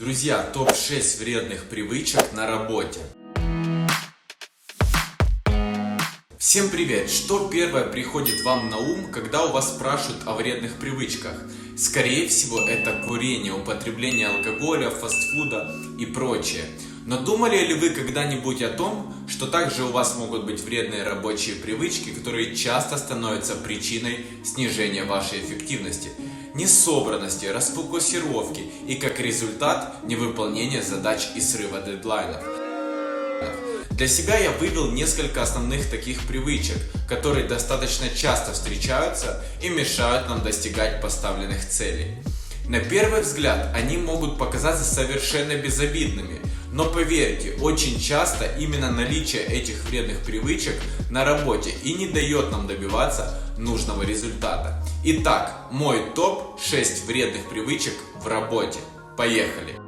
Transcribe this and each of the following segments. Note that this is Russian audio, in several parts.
Друзья, топ-6 вредных привычек на работе. Всем привет! Что первое приходит вам на ум, когда у вас спрашивают о вредных привычках? Скорее всего, это курение, употребление алкоголя, фастфуда и прочее. Но думали ли вы когда-нибудь о том, что также у вас могут быть вредные рабочие привычки, которые часто становятся причиной снижения вашей эффективности, несобранности, расфокусировки и как результат невыполнения задач и срыва дедлайнов? Для себя я вывел несколько основных таких привычек, которые достаточно часто встречаются и мешают нам достигать поставленных целей. На первый взгляд они могут показаться совершенно безобидными, но поверьте, очень часто именно наличие этих вредных привычек на работе и не дает нам добиваться нужного результата. Итак, мой топ-6 вредных привычек в работе. Поехали!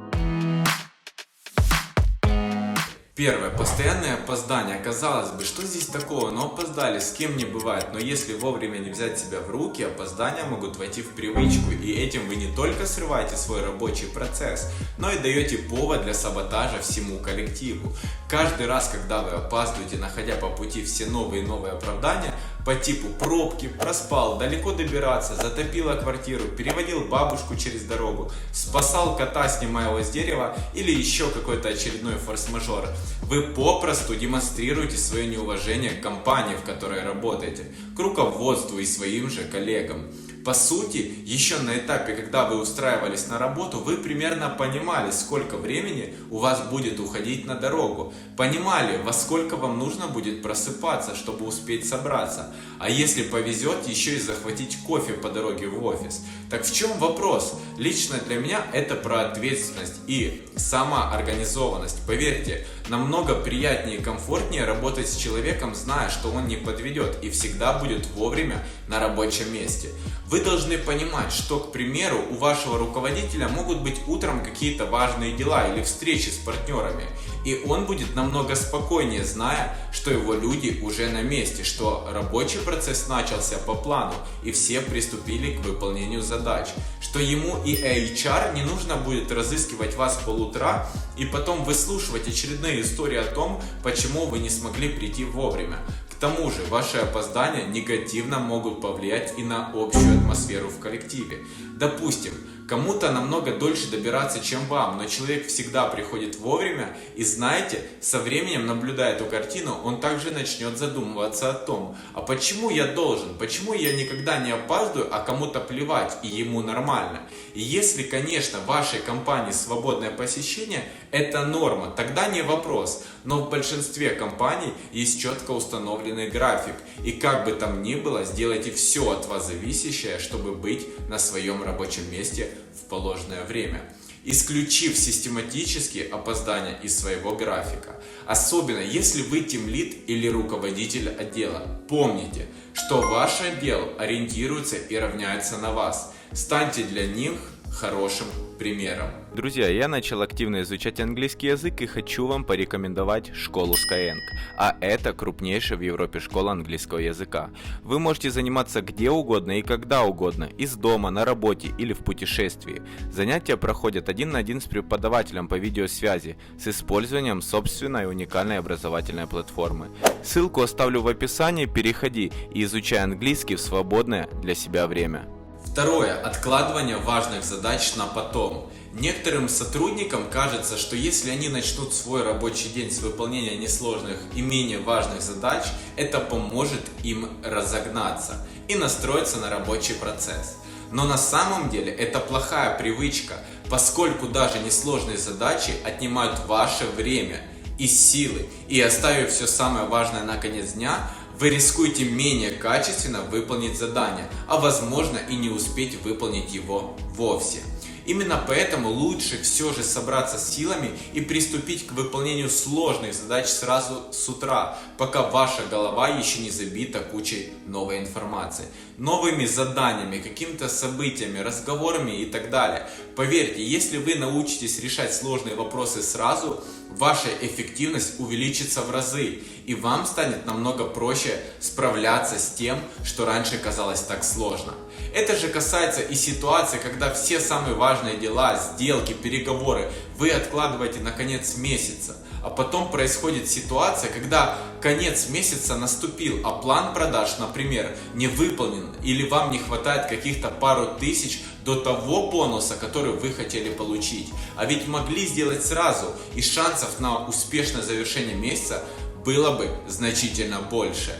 Первое. Постоянное опоздание. Казалось бы, что здесь такого? Но опоздали, с кем не бывает. Но если вовремя не взять себя в руки, опоздания могут войти в привычку. И этим вы не только срываете свой рабочий процесс, но и даете повод для саботажа всему коллективу. Каждый раз, когда вы опаздываете, находя по пути все новые и новые оправдания, по типу пробки, проспал, далеко добираться, затопило квартиру, переводил бабушку через дорогу, спасал кота, снимая его с дерева или еще какой-то очередной форс-мажор, вы попросту демонстрируете свое неуважение к компании, в которой работаете, к руководству и своим же коллегам. По сути, еще на этапе, когда вы устраивались на работу, вы примерно понимали, сколько времени у вас будет уходить на дорогу. Понимали, во сколько вам нужно будет просыпаться, чтобы успеть собраться. А если повезет, еще и захватить кофе по дороге в офис. Так в чем вопрос? Лично для меня это про ответственность и самоорганизованность. Поверьте, намного приятнее и комфортнее работать с человеком, зная, что он не подведет и всегда будет вовремя на рабочем месте. Вы должны понимать, что, к примеру, у вашего руководителя могут быть утром какие-то важные дела или встречи с партнерами, и он будет намного спокойнее, зная, что его люди уже на месте, что рабочий процесс начался по плану и все приступили к выполнению задач, что ему и HR не нужно будет разыскивать вас полутра и потом выслушивать очередные истории о том, почему вы не смогли прийти вовремя. К тому же, ваши опоздания негативно могут повлиять и на общую атмосферу в коллективе. Допустим, кому-то намного дольше добираться, чем вам, но человек всегда приходит вовремя и, знаете, со временем, наблюдая эту картину, он также начнет задумываться о том, а почему я должен, почему я никогда не опаздываю, а кому-то плевать и ему нормально. И если, конечно, в вашей компании свободное посещение – это норма, тогда не вопрос, но в большинстве компаний есть четко установленный график, и как бы там ни было, сделайте все от вас зависящее, чтобы быть на своем рабочем месте в положенное время, исключив систематические опоздания из своего графика. Особенно если вы тимлид или руководитель отдела. Помните, что ваш отдел ориентируется и равняется на вас. Станьте для них хорошим примером. Друзья, я начал активно изучать английский язык и хочу вам порекомендовать школу Skyeng. А это крупнейшая в Европе школа английского языка. Вы можете заниматься где угодно и когда угодно, из дома, на работе или в путешествии. Занятия проходят 1 на 1 с преподавателем по видеосвязи с использованием собственной уникальной образовательной платформы. Ссылку оставлю в описании, переходи и изучай английский в свободное для себя время. Второе. Откладывание важных задач на потом. Некоторым сотрудникам кажется, что если они начнут свой рабочий день с выполнения несложных и менее важных задач, это поможет им разогнаться и настроиться на рабочий процесс. Но на самом деле это плохая привычка, поскольку даже несложные задачи отнимают ваше время и силы, и оставив все самое важное на конец дня, вы рискуете менее качественно выполнить задание, а возможно и не успеть выполнить его вовсе. Именно поэтому лучше все же собраться с силами и приступить к выполнению сложных задач сразу с утра, пока ваша голова еще не забита кучей новой информации, новыми заданиями, какими-то событиями, разговорами и так далее. Поверьте, если вы научитесь решать сложные вопросы сразу, ваша эффективность увеличится в разы, и вам станет намного проще справляться с тем, что раньше казалось так сложно. Это же касается и ситуации, когда все самые важные дела, сделки, переговоры вы откладываете на конец месяца. А потом происходит ситуация, когда конец месяца наступил, а план продаж, например, не выполнен или вам не хватает каких-то пару тысяч до того бонуса, который вы хотели получить. А ведь могли сделать сразу, и шансов на успешное завершение месяца было бы значительно больше.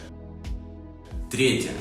Третье.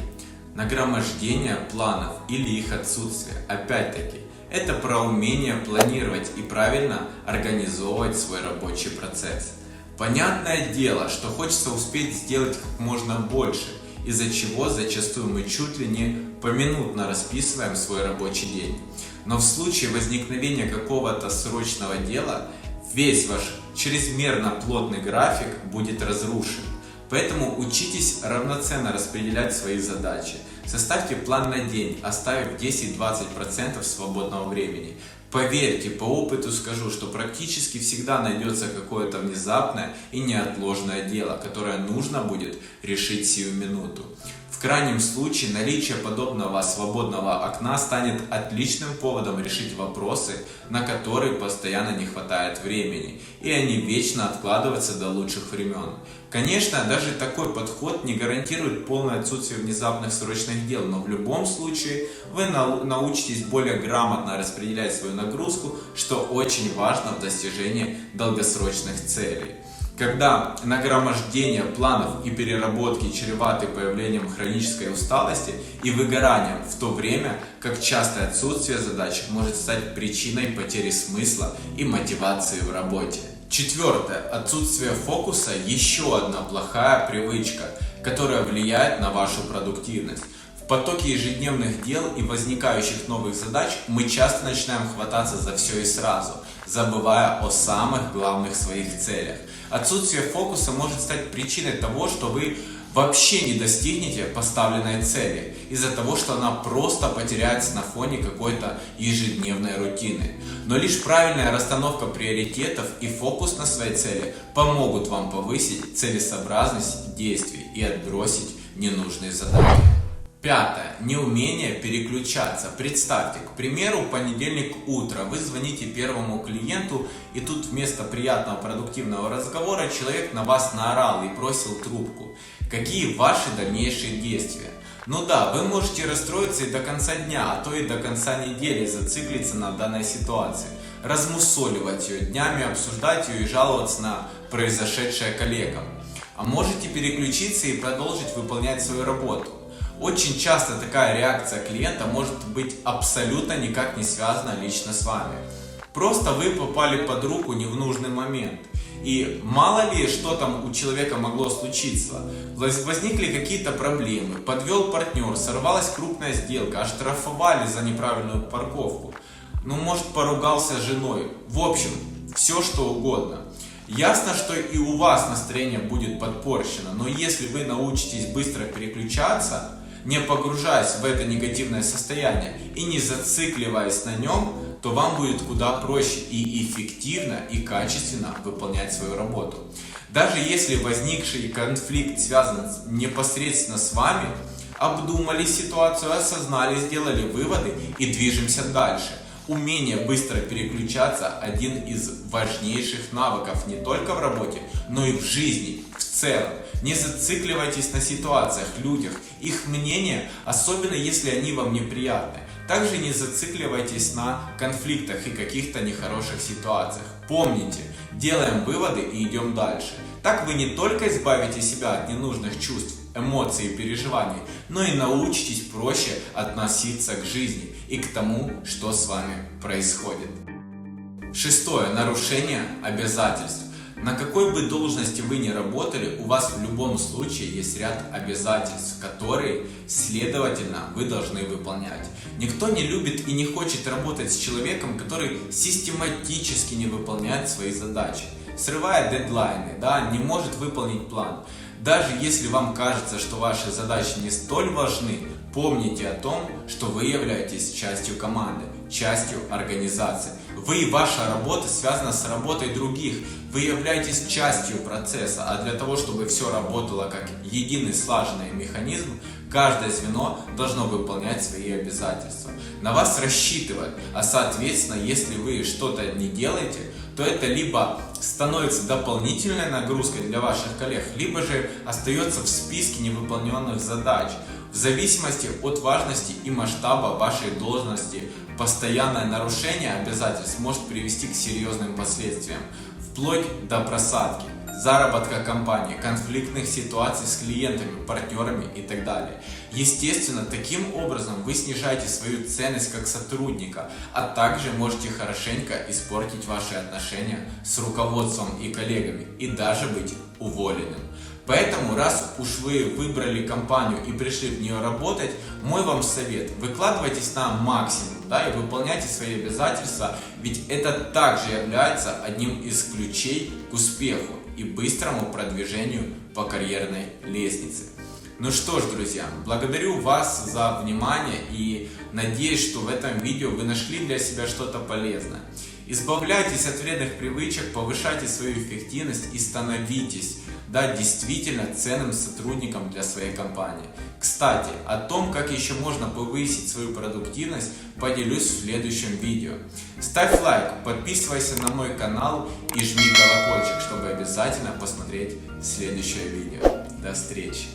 Нагромождение планов или их отсутствие. Опять-таки, это про умение планировать и правильно организовывать свой рабочий процесс. Понятное дело, что хочется успеть сделать как можно больше, из-за чего зачастую мы чуть ли не поминутно расписываем свой рабочий день. Но в случае возникновения какого-то срочного дела, весь ваш чрезмерно плотный график будет разрушен. Поэтому учитесь равноценно распределять свои задачи. Составьте план на день, оставив 10-20% свободного времени. Поверьте, по опыту скажу, что практически всегда найдется какое-то внезапное и неотложное дело, которое нужно будет решить сию минуту. В крайнем случае, наличие подобного свободного окна станет отличным поводом решить вопросы, на которые постоянно не хватает времени, и они вечно откладываются до лучших времен. Конечно, даже такой подход не гарантирует полное отсутствие внезапных срочных дел, но в любом случае вы научитесь более грамотно распределять свою нагрузку, что очень важно в достижении долгосрочных целей. Когда нагромождение планов и переработки чреваты появлением хронической усталости и выгоранием, в то время как частое отсутствие задач может стать причиной потери смысла и мотивации в работе. Четвертое. Отсутствие фокуса – еще одна плохая привычка, которая влияет на вашу продуктивность. В потоке ежедневных дел и возникающих новых задач мы часто начинаем хвататься за все и сразу, забывая о самых главных своих целях. Отсутствие фокуса может стать причиной того, что вы вообще не достигнете поставленной цели, из-за того, что она просто потеряется на фоне какой-то ежедневной рутины. Но лишь правильная расстановка приоритетов и фокус на своей цели помогут вам повысить целесообразность действий и отбросить ненужные задачи. Пятое. Неумение переключаться. Представьте, к примеру, понедельник утро, вы звоните первому клиенту, и тут вместо приятного продуктивного разговора человек на вас наорал и бросил трубку. Какие ваши дальнейшие действия? Ну да, вы можете расстроиться и до конца дня, а то и до конца недели зациклиться на данной ситуации, размусоливать ее днями, обсуждать ее и жаловаться на произошедшее коллегам. А можете переключиться и продолжить выполнять свою работу. Очень часто такая реакция клиента может быть абсолютно никак не связана лично с вами. Просто вы попали под руку не в нужный момент. И мало ли, что там у человека могло случиться. Возникли какие-то проблемы, подвел партнер, сорвалась крупная сделка, оштрафовали за неправильную парковку. Ну, может, поругался с женой. В общем, все что угодно. Ясно, что и у вас настроение будет подпорчено, но если вы научитесь быстро переключаться, не погружаясь в это негативное состояние и не зацикливаясь на нем, то вам будет куда проще и эффективно и качественно выполнять свою работу. Даже если возникший конфликт связан непосредственно с вами, обдумали ситуацию, осознали, сделали выводы и движемся дальше. Умение быстро переключаться – один из важнейших навыков не только в работе, но и в жизни в целом. Не зацикливайтесь на ситуациях, людях, их мнение, особенно если они вам неприятны. Также не зацикливайтесь на конфликтах и каких-то нехороших ситуациях. Помните, делаем выводы и идем дальше. Так вы не только избавите себя от ненужных чувств, эмоций и переживаний, но и научитесь проще относиться к жизни и к тому, что с вами происходит. Шестое. Нарушение обязательств. На какой бы должности вы ни работали, у вас в любом случае есть ряд обязательств, которые, следовательно, вы должны выполнять. Никто не любит и не хочет работать с человеком, который систематически не выполняет свои задачи, срывает дедлайны, не может выполнить план. Даже если вам кажется, что ваши задачи не столь важны, помните о том, что вы являетесь частью команды, частью организации. Вы и ваша работа связана с работой других. Вы являетесь частью процесса, а для того, чтобы все работало как единый слаженный механизм, Каждое звено должно выполнять свои обязательства. На вас рассчитывают, а соответственно, если вы что-то не делаете, то это либо становится дополнительной нагрузкой для ваших коллег, либо же остается в списке невыполненных задач. В зависимости от важности и масштаба вашей должности, постоянное нарушение обязательств может привести к серьезным последствиям, вплоть до просадки, заработка компании, конфликтных ситуаций с клиентами, партнерами и так далее. Естественно, таким образом вы снижаете свою ценность как сотрудника, а также можете хорошенько испортить ваши отношения с руководством и коллегами и даже быть уволенным. Поэтому, раз уж вы выбрали компанию и пришли в нее работать, мой вам совет: выкладывайтесь на максимум, и выполняйте свои обязательства, ведь это также является одним из ключей к успеху и быстрому продвижению по карьерной лестнице. Ну что ж, друзья, благодарю вас за внимание и надеюсь, что в этом видео вы нашли для себя что-то полезное. Избавляйтесь от вредных привычек, повышайте свою эффективность и становитесь действительно ценным сотрудником для своей компании. Кстати, о том, как еще можно повысить свою продуктивность, поделюсь в следующем видео. Ставь лайк, подписывайся на мой канал и жми колокольчик, чтобы обязательно посмотреть следующее видео. До встречи!